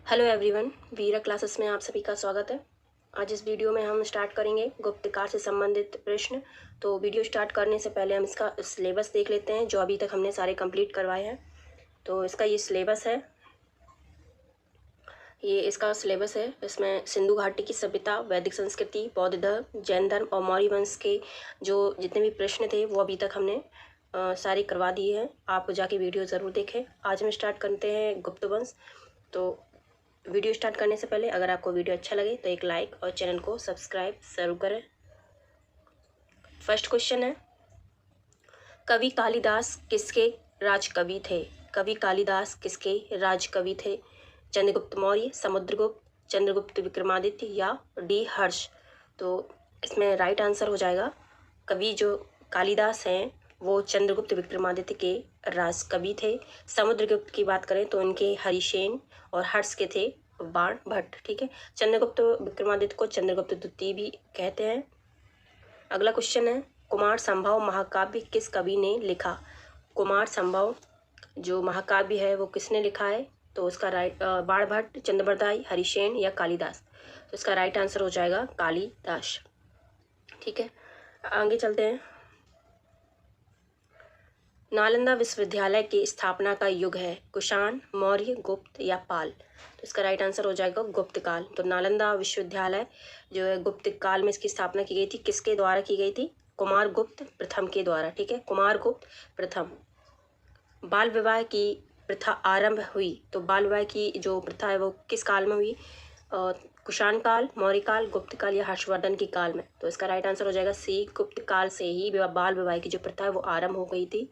Hello everyone, वीरा classes में आप सभी का स्वागत है। आज इस वीडियो में हम स्टार्ट करेंगे गुप्तकाल से संबंधित प्रश्न। तो वीडियो स्टार्ट करने से पहले हम इसका सिलेबस देख लेते हैं जो अभी तक हमने सारे कंप्लीट करवाए हैं। तो इसका ये सिलेबस है, ये इसका सिलेबस है। इसमें सिंधु घाटी की सभ्यता, वैदिक संस्कृति, बौद्ध धर्म, जैन धर्म और मौर्य वंश के जो जितने भी प्रश्न थे वो अभी तक हमने सारे करवा दिए हैं। आप जाके वीडियो ज़रूर देखें। आज हम स्टार्ट करते हैं गुप्त वंश। तो वीडियो स्टार्ट करने से पहले अगर आपको वीडियो अच्छा लगे तो एक लाइक और चैनल को सब्सक्राइब जरूर करें। फर्स्ट क्वेश्चन है, कवि कालिदास किसके राजकवि थे? कवि कालिदास किसके राजकवि थे? चंद्रगुप्त मौर्य, समुद्रगुप्त, चंद्रगुप्त विक्रमादित्य या डी हर्ष? तो इसमें राइट आंसर हो जाएगा, कवि जो कालिदास हैं वो चंद्रगुप्त विक्रमादित्य के राजकवि थे। समुद्रगुप्त की बात करें तो इनके हरिसेन और हर्ष के थे बाण भट्ट। ठीक है, चंद्रगुप्त विक्रमादित्य को चंद्रगुप्त द्वितीय भी कहते हैं। अगला क्वेश्चन है, कुमार संभव महाकाव्य किस कवि ने लिखा? कुमार संभव जो महाकाव्य है वो किसने लिखा है? तो उसका राइट बाण भट्ट, चंद्रबरदाई, हरिसेन या कालिदास? तो इसका राइट आंसर हो जाएगा कालिदास। ठीक है, आगे चलते हैं। नालंदा विश्वविद्यालय की स्थापना का युग है कुषाण, मौर्य, गुप्त या पाल? तो इसका राइट आंसर हो जाएगा गुप्त काल। तो नालंदा विश्वविद्यालय जो है गुप्त काल में इसकी स्थापना की गई थी। किसके द्वारा की गई थी? कुमार गुप्त प्रथम के द्वारा। ठीक है, कुमार गुप्त प्रथम। बाल विवाह की प्रथा आरंभ हुई, तो बाल विवाह की जो प्रथा है वो किस काल में हुई? कुषाण काल, मौर्य काल, गुप्त काल या हर्षवर्धन के काल में? तो इसका राइट आंसर हो जाएगा सी, गुप्त काल से ही बाल विवाह की जो प्रथा है वो आरंभ हो गई थी।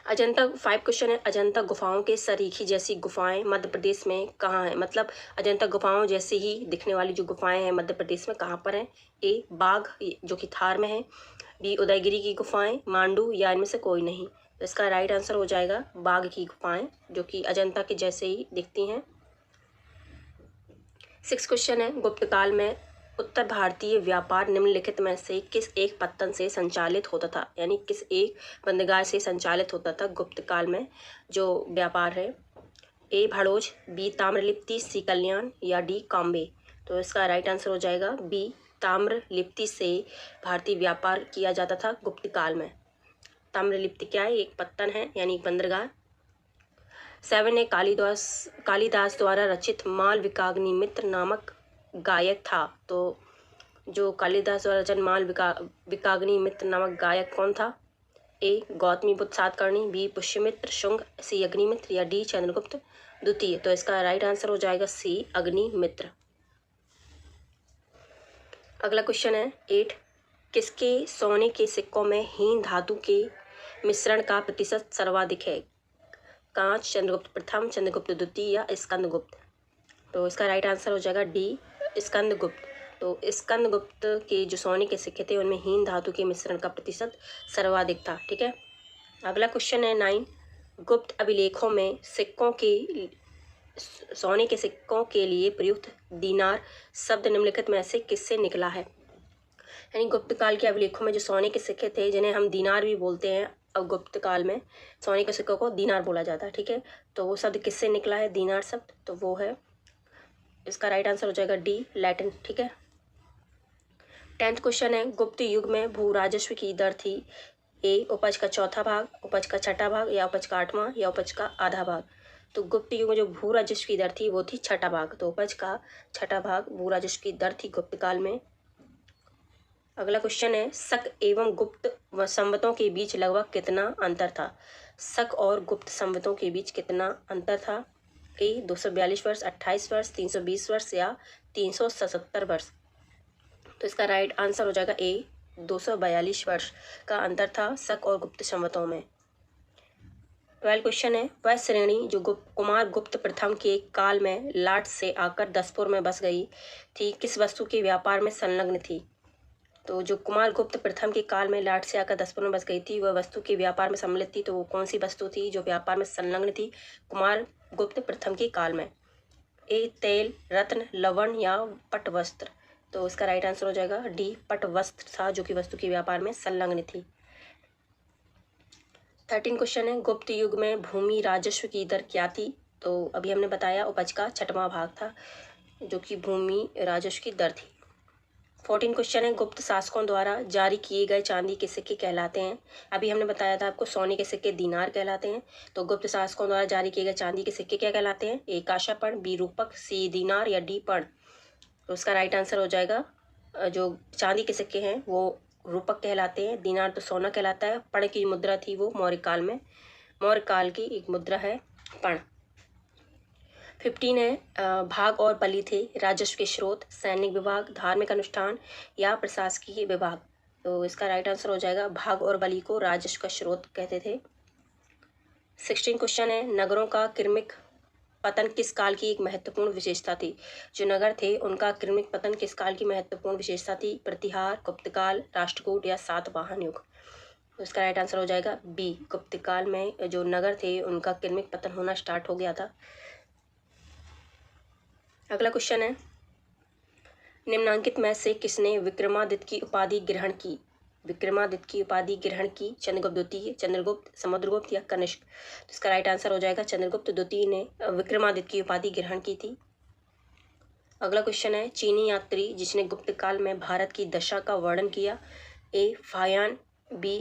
अजंता 5 क्वेश्चन है, अजंता गुफाओं के सरीखी जैसी गुफाएं मध्य प्रदेश में कहाँ हैं? मतलब अजंता गुफाओं जैसे ही दिखने वाली जो गुफाएं हैं मध्य प्रदेश में कहाँ पर हैं? ए बाघ जो कि थार में है, बी उदयगिरी की गुफाएं, मांडू या इनमें से कोई नहीं? तो इसका राइट आंसर हो जाएगा बाघ की गुफाएं जो कि अजंता के जैसे ही दिखती हैं। 6 क्वेश्चन है, गुप्त काल में उत्तर भारतीय व्यापार निम्नलिखित में से किस एक पत्तन से संचालित होता था? यानी किस एक बंदरगाह से संचालित होता था गुप्त काल में जो व्यापार है? ए भड़ोज, बी ताम्रलिप्ति, सी कल्याण या डी कॉम्बे? तो इसका राइट आंसर हो जाएगा बी, ताम्रलिप्ति से भारतीय व्यापार किया जाता था गुप्त काल में। ताम्रलिप्ति क्या है? एक पत्तन है यानी एक बंदरगाह। 7 ने कालिदास द्वारा रचित मालविकाग्नि मित्र नामक गायक था। तो जो कालिदास द्वारा रचित मालविकाग्नि मित्र नामक गायक कौन था? ए गौतमीपुत्र सातकर्णी, बी पुष्यमित्र शुंग, सी अग्निमित्र या डी चंद्रगुप्त द्वितीय? तो इसका राइट आंसर हो जाएगा सी, अग्निमित्र। अगला क्वेश्चन है 8, किसके सोने के सिक्कों में हीन धातु के मिश्रण का प्रतिशत सर्वाधिक है? कांच, चंद्रगुप्त प्रथम, चंद्रगुप्त द्वितीय या स्कंदगुप्त? तो इसका राइट आंसर हो जाएगा डी, स्कंदगुप्त। तो स्कंदगुप्त के जो सोने के सिक्के थे उनमें हीन धातु के मिश्रण का प्रतिशत सर्वाधिक था। ठीक है, अगला क्वेश्चन है 9, गुप्त अभिलेखों में सिक्कों के सोने के सिक्कों के लिए प्रयुक्त दीनार शब्द निम्नलिखित में से किससे निकला है? यानी गुप्त काल के अभिलेखों में जो सोने के सिक्के थे जिन्हें हम दीनार भी बोलते हैं, अब गुप्त काल में सोने के सिक्कों को दीनार बोला जाता है। ठीक है, तो वो शब्द किससे निकला है दीनार शब्द? तो वो है, इसका राइट आंसर हो जाएगा डी, लैटिन। ठीक है, 10th क्वेश्चन है, गुप्त युग में भू राजस्व की दर थी ए उपज का चौथा भाग, उपज का छठा भाग या उपज का 8वां या उपज का आधा भाग? तो गुप्त युग में जो भू राजस्व की दर थी वो थी छठा भाग। तो उपज का छठा भाग भू राजस्व की दर थी गुप्त काल में। अगला क्वेश्चन है, शक एवं गुप्त संवतों के बीच लगभग कितना अंतर था? शक और गुप्त संवतों के बीच कितना अंतर था? ए 242 वर्ष, 28 वर्ष, 320 वर्ष या 377 वर्ष? तो इसका राइट आंसर हो जाएगा ए, 242 वर्ष का अंतर था शक और गुप्त संवतों में। 12 क्वेश्चन है, वह श्रेणी जो कुमार गुप्त प्रथम के काल में लाट से आकर दसपुर में बस गई थी किस वस्तु के व्यापार में संलग्न थी? तो जो कुमार गुप्त प्रथम के काल में लाट से आकर दसपुर में बस गई थी वह वस्तु के व्यापार में सम्मिलित थी। तो वो कौन सी वस्तु थी जो व्यापार में संलग्न थी कुमार गुप्त प्रथम के काल में? ए तेल, रत्न, लवण या पटवस्त्र? तो इसका राइट आंसर हो जाएगा डी, पटवस्त्र था जो कि वस्तु के व्यापार में संलग्न थी। 13 क्वेश्चन है, गुप्त युग में भूमि राजस्व की दर क्या थी? तो अभी हमने बताया उपज का 6वां भाग था, जो कि भूमि राजस्व की दर थी। 14 क्वेश्चन है, गुप्त शासकों द्वारा जारी किए गए चांदी के सिक्के कहलाते हैं। अभी हमने बताया था आपको सोने के सिक्के दीनार कहलाते हैं। तो गुप्त शासकों द्वारा जारी किए गए चांदी के सिक्के क्या कहलाते हैं? ए कांशा पर्ण, बी रूपक, सी दीनार या डी पर्ण। तो उसका राइट आंसर हो जाएगा जो चांदी के सिक्के हैं वो रूपक कहलाते हैं, दीनार तो सोना कहलाता है। पर्ण की मुद्रा थी वो मौर्य काल में, मौर्य काल की एक मुद्रा है पर्ण। 15 है, भाग और बलि थे राजस्व के स्रोत, सैनिक विभाग, धार्मिक अनुष्ठान या प्रशासकीय विभाग। तो इसका राइट आंसर हो जाएगा भाग और बलि को राजस्व का स्रोत कहते थे। 16 क्वेश्चन है, नगरों का क्रमिक पतन किस काल की एक महत्वपूर्ण विशेषता थी? जो नगर थे उनका क्रमिक पतन किस काल की महत्वपूर्ण विशेषता थी? प्रतिहार, गुप्तकाल, राष्ट्रकूट या सातवाहन युग। तो इसका राइट आंसर हो जाएगा बी, गुप्तकाल में जो नगर थे उनका क्रमिक पतन होना स्टार्ट हो गया था। अगला क्वेश्चन है, निम्नांकित में से किसने विक्रमादित्य की उपाधि ग्रहण की? विक्रमादित्य की उपाधि ग्रहण की चंद्रगुप्त द्वितीय, चंद्रगुप्त, समुद्रगुप्त या कनिष्क। तो इसका राइट आंसर हो जाएगा चंद्रगुप्त द्वितीय ने विक्रमादित्य की उपाधि ग्रहण की थी। अगला क्वेश्चन है, चीनी यात्री जिसने गुप्त काल में भारत की दशा का वर्णन किया? ए फायान, बी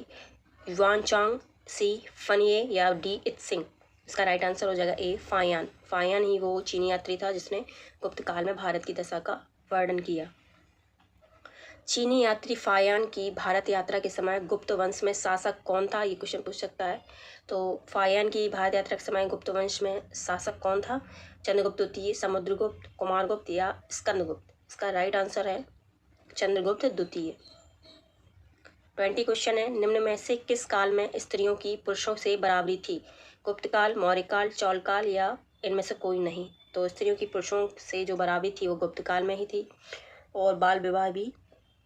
युआनचांग, सी फनिये या डी इत्सिंग। इसका राइट आंसर हो जाएगा ए फायान। फायान ही वो चीनी यात्री था जिसने गुप्त काल में भारत की दशा का वर्णन किया। चीनी यात्री फायान की भारत यात्रा के समय गुप्त वंश में शासक कौन था? ये क्वेश्चन पूछ सकता है। तो फायान की भारत यात्रा के समय गुप्त वंश में शासक कौन था? चंद्रगुप्त द्वितीय, समुद्रगुप्त, कुमारगुप्त या स्कंदगुप्त। इसका राइट आंसर है चंद्रगुप्त द्वितीय। 20 क्वेश्चन है, निम्न में से किस काल में स्त्रियों की पुरुषों से बराबरी थी? गुप्त काल, मौर्य काल, चौल काल या इनमें से कोई नहीं। तो स्त्रियों की पुरुषों से जो बराबरी थी वो गुप्त काल में ही थी, और बाल विवाह भी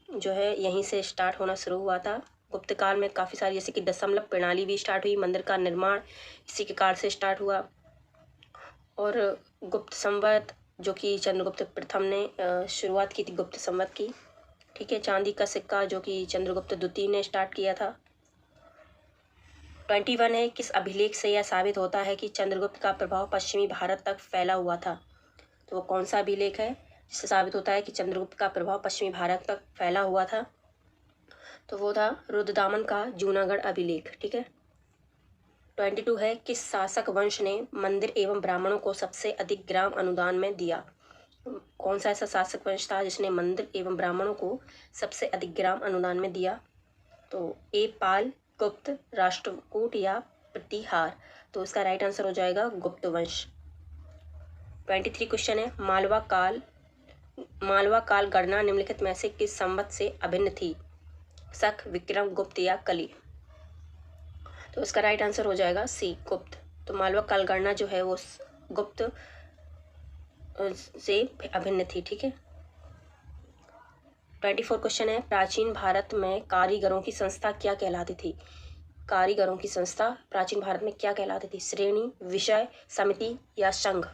जो है यहीं से स्टार्ट होना शुरू हुआ था। गुप्त काल में काफ़ी सारी, जैसे कि दशमलव प्रणाली भी स्टार्ट हुई, मंदिर का निर्माण इसी के काल से स्टार्ट हुआ। और गुप्त संवत जो कि चंद्रगुप्त प्रथम ने शुरुआत की थी गुप्त संवत की। ठीक है, चांदी का सिक्का जो कि चंद्रगुप्त द्वितीय ने स्टार्ट किया था। 21 है, किस अभिलेख से यह साबित होता है कि चंद्रगुप्त का प्रभाव पश्चिमी भारत तक फैला हुआ था? तो वो कौन सा अभिलेख है जिससे साबित होता है कि चंद्रगुप्त का प्रभाव पश्चिमी भारत तक फैला हुआ था? तो वो था रुद्रदामन का जूनागढ़ अभिलेख। ठीक है। 22 है, किस शासक वंश ने मंदिर एवं ब्राह्मणों को सबसे अधिक ग्राम अनुदान में दिया? कौन सा ऐसा शासक वंश था जिसने मंदिर एवं ब्राह्मणों को सबसे अधिक ग्राम अनुदान में दिया? तो ए पाल, गुप्त, राष्ट्रकूट या प्रतिहार। तो इसका राइट आंसर हो जाएगा गुप्त वंश। 23 क्वेश्चन है, मालवा काल गणना निम्नलिखित में से किस संवत से अभिन्न थी? शक, विक्रम, गुप्त या कली। तो इसका राइट आंसर हो जाएगा सी, गुप्त। तो मालवा काल गणना जो है वो गुप्त से अभिन्न थी। ठीक है। 24 क्वेश्चन है, प्राचीन भारत में कारीगरों की संस्था क्या कहलाती थी? कारीगरों की संस्था प्राचीन भारत में क्या कहलाती थी? श्रेणी, विषय, समिति या संघ।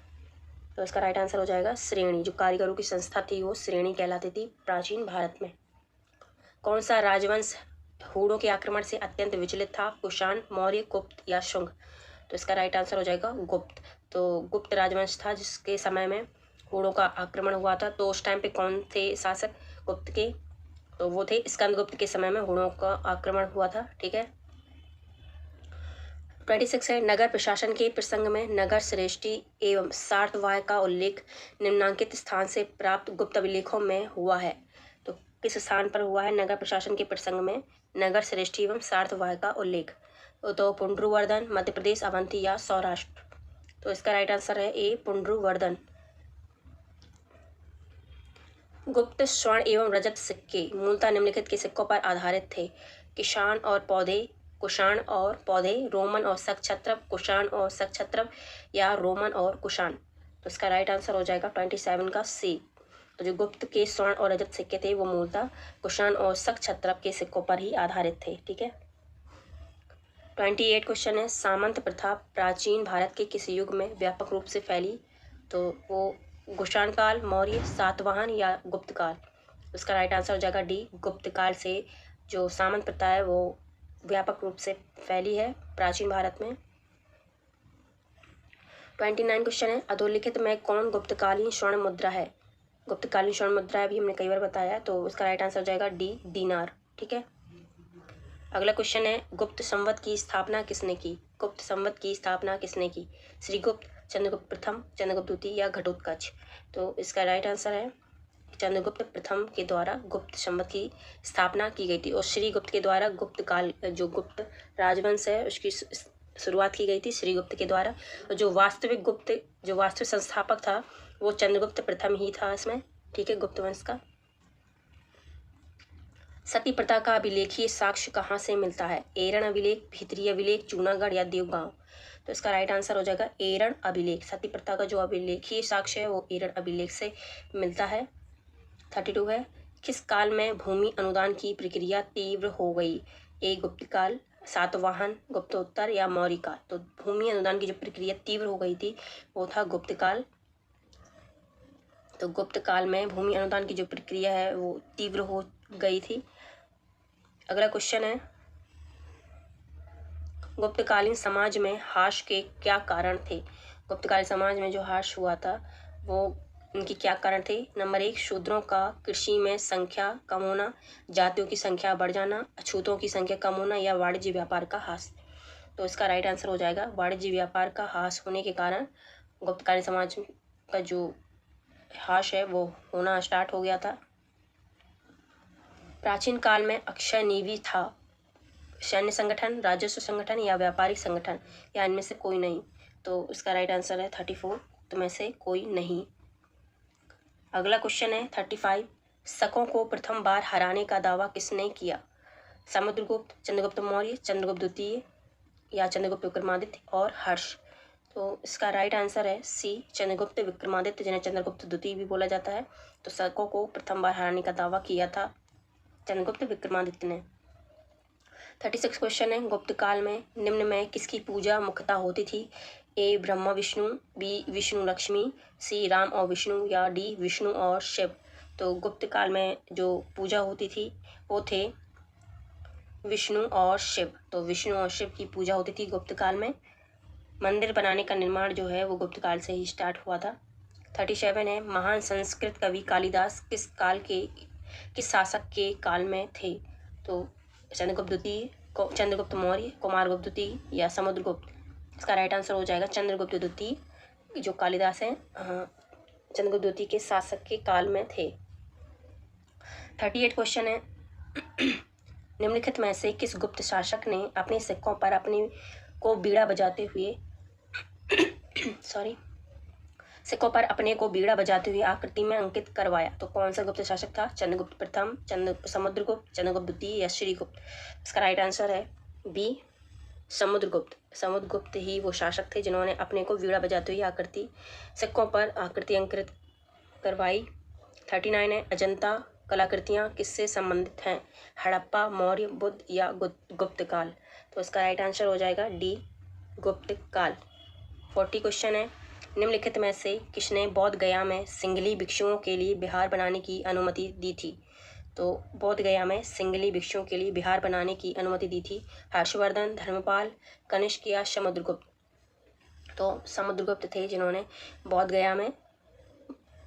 तो इसका राइट आंसर हो जाएगा श्रेणी। जो कारीगरों की संस्था थी वो श्रेणी कहलाती थी प्राचीन भारत में। कौन सा राजवंश हूणों के आक्रमण से अत्यंत विचलित था? कुषाण, मौर्य, गुप्त या शुंग। तो इसका राइट आंसर हो जाएगा गुप्त। तो गुप्त राजवंश था जिसके समय में हूणों का आक्रमण हुआ था। तो उस टाइम पे कौन थे शासक गुप्त के? तो वो थे स्कंदगुप्त के समय में हूणों का आक्रमण हुआ था। ठीक है। 26 है, नगर प्रशासन के प्रसंग में नगर श्रेष्ठी एवं सार्थवाय का उल्लेख निम्नांकित स्थान से प्राप्त गुप्त अभिलेखों में हुआ है? तो किस स्थान पर हुआ है नगर प्रशासन के प्रसंग में नगर श्रेष्ठी एवं सार्थवाय का उल्लेख? तो पुंड्रुवर्धन, मध्य प्रदेश, अवंती या सौराष्ट्र। तो इसका राइट आंसर है ए, पुंड्रुवर्धन। गुप्त स्वर्ण एवं रजत सिक्के मूलतः निम्नलिखित के सिक्कों पर आधारित थे? किसान और पौधे, कुषाण और पौधे, रोमन और सक्छत्रप, कुषाण और सक्छत्रप या रोमन और कुषाण। तो इसका राइट आंसर हो जाएगा 27 का सी। तो जो गुप्त के स्वर्ण और रजत सिक्के थे वो मूलतः कुषाण और सक्छत्रप के सिक्कों पर ही आधारित थे। ठीक है। 28 क्वेश्चन है, सामंत प्रथा प्राचीन भारत के किस युग में व्यापक रूप से फैली? तो वो कुषाण काल, मौर्य, सातवाहन या गुप्त काल। उसका राइट आंसर हो जाएगा डी, गुप्त काल से जो सामंत प्रथा है वो व्यापक रूप से फैली है प्राचीन भारत में। 29 क्वेश्चन है, अधोलिखित में कौन गुप्तकालीन स्वर्ण मुद्रा है? गुप्तकालीन स्वर्ण मुद्रा अभी हमने कई बार बताया, तो इसका राइट आंसर हो जाएगा डी, दीनार। ठीक है। अगला क्वेश्चन है, गुप्त संवत की स्थापना किसने की? गुप्त संवत की स्थापना किसने की? श्रीगुप्त, चंद्रगुप्त प्रथम, चंद्रगुप्त द्वितीय या घटोत्कच? तो इसका राइट आंसर है चंद्रगुप्त प्रथम के द्वारा गुप्त संवत की स्थापना की गई थी, और श्रीगुप्त के द्वारा गुप्त काल, जो गुप्त राजवंश है उसकी शुरुआत की गई थी श्रीगुप्त के द्वारा। और जो वास्तविक संस्थापक था वो चंद्रगुप्त प्रथम ही था इसमें। ठीक है, गुप्त वंश का। सती प्रथा का अभिलेखीय साक्ष्य कहाँ से मिलता है? एरण अभिलेख, भीतरी अभिलेख, जूनागढ़ या देवगांव? तो इसका राइट आंसर हो जाएगा एरण अभिलेख। सती प्रथा का जो अभिलेखीय साक्ष्य है वो एरण अभिलेख से मिलता है। 32 है, किस काल में भूमि अनुदान की प्रक्रिया तीव्र हो गई? ए गुप्त काल, सातवाहन, गुप्तोत्तर या मौर्य काल? तो भूमि अनुदान की जो प्रक्रिया तीव्र हो गई थी वो था गुप्त काल। तो गुप्त काल में भूमि अनुदान की जो प्रक्रिया है वो तीव्र हो गई थी। अगला क्वेश्चन है, गुप्तकालीन समाज में हाश के क्या कारण थे? गुप्तकालीन समाज में जो हाश हुआ था वो उनके क्या कारण थे? नंबर 1, शूद्रों का कृषि में संख्या कम होना, जातियों की संख्या बढ़ जाना, अछूतों की संख्या कम होना या वाणिज्य व्यापार का ह्रास? तो इसका राइट आंसर हो जाएगा वाणिज्य व्यापार का ह्रास होने के कारण गुप्तकालीन समाज का जो ह्रास है वो होना स्टार्ट हो गया था। प्राचीन काल में अक्षय निधि था सैन्य संगठन, राजस्व संगठन या व्यापारिक संगठन, या इनमें से कोई नहीं? तो इसका राइट आंसर है 34, तो में से कोई नहीं। अगला क्वेश्चन है 35, शकों को प्रथम बार हराने का दावा किसने किया? समुद्रगुप्त, चंद्रगुप्त मौर्य, चंद्रगुप्त द्वितीय या चंद्रगुप्त विक्रमादित्य और हर्ष? तो इसका राइट आंसर है सी, चंद्रगुप्त विक्रमादित्य, जिन्हें चंद्रगुप्त द्वितीय भी बोला जाता है। तो शकों को प्रथम बार हराने का दावा किया था चंद्रगुप्त विक्रमादित्य ने। 36 क्वेश्चन है, गुप्त काल में निम्न में किसकी पूजा मुख्यतः होती थी? ए ब्रह्मा विष्णु, बी विष्णु लक्ष्मी, सी राम और विष्णु या डी विष्णु और शिव? तो गुप्त काल में जो पूजा होती थी वो थे विष्णु और शिव। तो विष्णु और शिव की पूजा होती थी गुप्त काल में। मंदिर बनाने का निर्माण जो है वो गुप्त काल से ही स्टार्ट हुआ था। 37 है, महान संस्कृत कवि कालिदास किस शासक के काल में थे? तो चंद्रगुप्त द्वितीय, चंद्रगुप्त मौर्य, कुमारगुप्त द्वितीय या समुद्रगुप्त? इसका राइट आंसर हो जाएगा चंद्रगुप्त द्वितीय। जो कालिदास हैं चंद्रगुप्त द्वितीय के शासक के काल में थे। 38 क्वेश्चन है, निम्नलिखित में से किस गुप्त शासक ने अपने सिक्कों पर अपने को बीड़ा बजाते हुए आकृति में अंकित करवाया? तो कौन सा गुप्त शासक था? चंद्रगुप्त प्रथम, समुद्रगुप्त, चंद्रगुप्त द्वितीय या श्रीगुप्त? इसका राइट आंसर है बी, समुद्रगुप्त। समुद्रगुप्त ही वो शासक थे जिन्होंने अपने को बीड़ा बजाते हुए सिक्कों पर आकृति अंकित करवाई। 39 है, अजंता कलाकृतियाँ किससे संबंधित हैं? हड़प्पा, मौर्य, बुद्ध या गुप्त काल? तो इसका राइट आंसर हो जाएगा डी, गुप्त काल। 40 क्वेश्चन है, निम्नलिखित में से किसने बोध गया में सिंगली भिक्षुओं के लिए विहार बनाने की अनुमति दी थी? तो बोध गया में सिंगली भिक्षुओं के लिए विहार बनाने की अनुमति दी थी हर्षवर्धन, धर्मपाल, कनिष्क या समुद्रगुप्त? तो समुद्रगुप्त थे जिन्होंने बोध गया में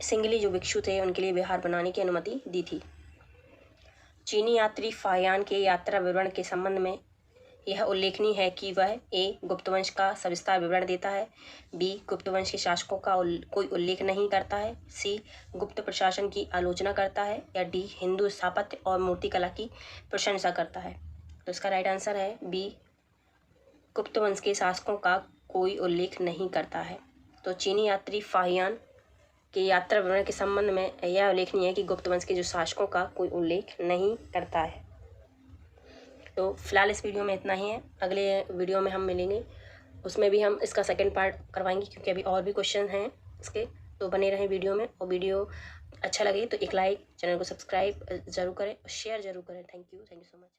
सिंगली जो भिक्षु थे उनके लिए विहार बनाने की अनुमति दी थी। चीनी यात्री फाहियान के यात्रा विवरण के संबंध में यह उल्लेखनीय है कि वह ए गुप्तवंश का सविस्तार विवरण देता है, बी गुप्तवंश के शासकों का कोई उल्लेख नहीं करता है, सी गुप्त प्रशासन की आलोचना करता है या डी हिंदू स्थापत्य और मूर्तिकला की प्रशंसा करता है? तो इसका राइट आंसर है बी, गुप्तवंश के शासकों का कोई उल्लेख नहीं करता है। तो चीनी यात्री फाहियान के यात्रा विवरण के संबंध में यह उल्लेखनीय है कि गुप्तवंश के जो शासकों का कोई उल्लेख नहीं करता है। तो फिलहाल इस वीडियो में इतना ही है। अगले वीडियो में हम मिलेंगे, उसमें भी हम इसका सेकंड पार्ट करवाएंगे क्योंकि अभी और भी क्वेश्चन हैं इसके। तो बने रहें वीडियो में, और वीडियो अच्छा लगे तो एक लाइक, चैनल को सब्सक्राइब ज़रूर करें और शेयर ज़रूर करें। Thank you so much.